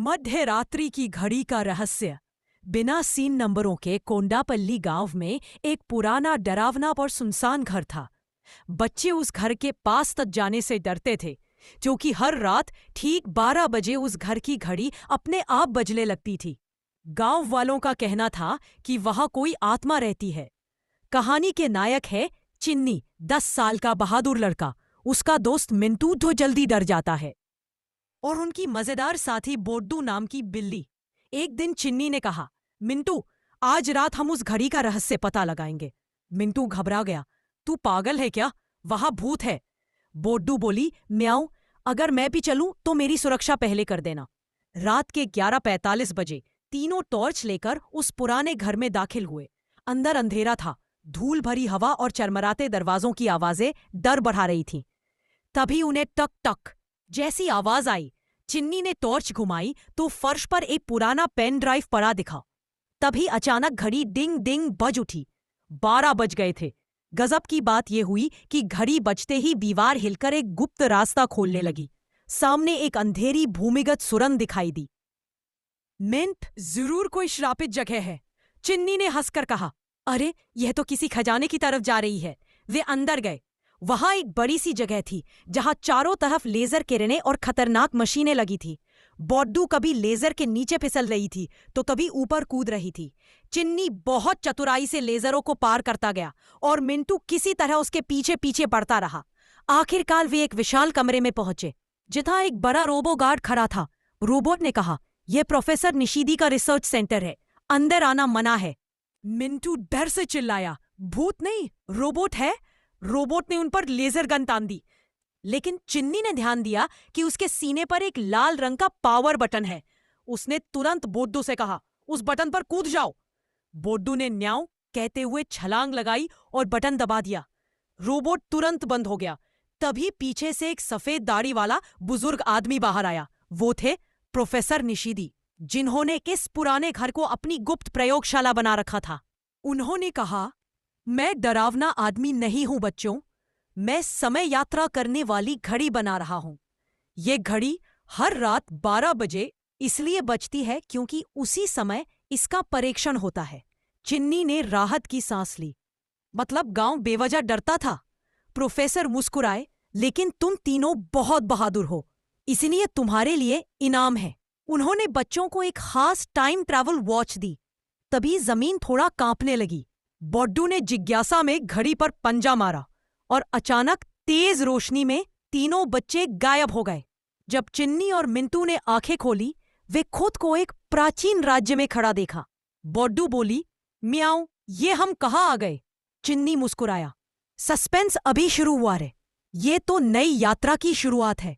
मध्य रात्रि की घड़ी का रहस्य। बिना सीन नंबरों के कोंडापल्ली गांव में एक पुराना डरावना और सुनसान घर था। बच्चे उस घर के पास तक जाने से डरते थे, क्योंकि हर रात ठीक 12 बजे उस घर की घड़ी अपने आप बजने लगती थी। गांव वालों का कहना था कि वहां कोई आत्मा रहती है। कहानी के नायक है चिन्नी, 10 साल का बहादुर लड़का। उसका दोस्त मिंटू तो जल्दी डर जाता है, और उनकी मजेदार साथी बोड्डू नाम की बिल्ली। एक दिन चिन्नी ने कहा, मिंटू, आज रात हम उस घड़ी का रहस्य पता लगाएंगे। मिंटू घबरा गया। तू पागल है क्या? वहां भूत है। बोड्डू बोली, म्याऊं, अगर मैं भी चलूं तो मेरी सुरक्षा पहले कर देना। रात के 11:45 बजे तीनों टॉर्च लेकर उस पुराने घर में दाखिल हुए। अंदर अंधेरा था। धूल भरी हवा और चरमराते दरवाजों की आवाजें डर बढ़ा रही थीं। तभी उन्हें टक टक जैसी आवाज आई। चिन्नी ने टॉर्च घुमाई तो फर्श पर एक पुराना पेन ड्राइव पड़ा दिखा। तभी अचानक घड़ी डिंग डिंग बज उठी। 12 बज गए थे। गजब की बात यह हुई कि घड़ी बजते ही दीवार हिलकर एक गुप्त रास्ता खोलने लगी। सामने एक अंधेरी भूमिगत सुरंग दिखाई दी। मिंट, जरूर कोई श्रापित जगह है, चिन्नी ने हंसकर कहा। अरे, यह तो किसी खजाने की तरफ जा रही है। वे अंदर गए। वहां एक बड़ी सी जगह थी जहां चारों तरफ लेजर किरणें और खतरनाक मशीनें लगी थी। बोड्डू कभी लेजर के नीचे फिसल रही थी तो कभी ऊपर कूद रही थी। चिन्नी बहुत चतुराई से लेजरों को पार करता गया और मिंटू किसी तरह उसके पीछे पीछे बढ़ता रहा। आखिरकार वे एक विशाल कमरे में पहुंचे जहां एक बड़ा रोबो गार्ड खड़ा था। रोबोट ने कहा, यह प्रोफेसर निशीदी का रिसर्च सेंटर है, अंदर आना मना है। मिंटू डर से चिल्लाया, भूत नहीं, रोबोट है। रोबोट ने उन पर लेजर गन तान दी, लेकिन चिन्नी ने ध्यान दिया कि उसके सीने पर एक लाल रंग का पावर बटन है। उसने तुरंत बोड्डू से कहा, उस बटन पर कूद जाओ। बोड्डू ने न्याऊ कहते हुए छलांग लगाई और बटन दबा दिया। रोबोट तुरंत बंद हो गया। तभी पीछे से एक सफेद दाढ़ी वाला बुजुर्ग आदमी बाहर आया। वो थे प्रोफेसर निशीदी, जिन्होंने इस पुराने घर को अपनी गुप्त प्रयोगशाला बना रखा था। उन्होंने कहा, मैं डरावना आदमी नहीं हूं बच्चों, मैं समय यात्रा करने वाली घड़ी बना रहा हूं। ये घड़ी हर रात 12 बजे इसलिए बजती है क्योंकि उसी समय इसका परीक्षण होता है। चिन्नी ने राहत की सांस ली। मतलब गांव बेवजह डरता था? प्रोफेसर मुस्कुराए, लेकिन तुम तीनों बहुत बहादुर हो, इसलिए तुम्हारे लिए इनाम है। उन्होंने बच्चों को एक खास टाइम ट्रैवल वॉच दी। तभी जमीन थोड़ा कांपने लगी। बोड्डू ने जिज्ञासा में घड़ी पर पंजा मारा और अचानक तेज रोशनी में तीनों बच्चे गायब हो गए। जब चिन्नी और मिंटू ने आंखें खोली, वे खुद को एक प्राचीन राज्य में खड़ा देखा। बोड्डू बोली, म्याऊं, ये हम कहाँ आ गए? चिन्नी मुस्कुराया, सस्पेंस अभी शुरू हुआ है। ये तो नई यात्रा की शुरुआत है।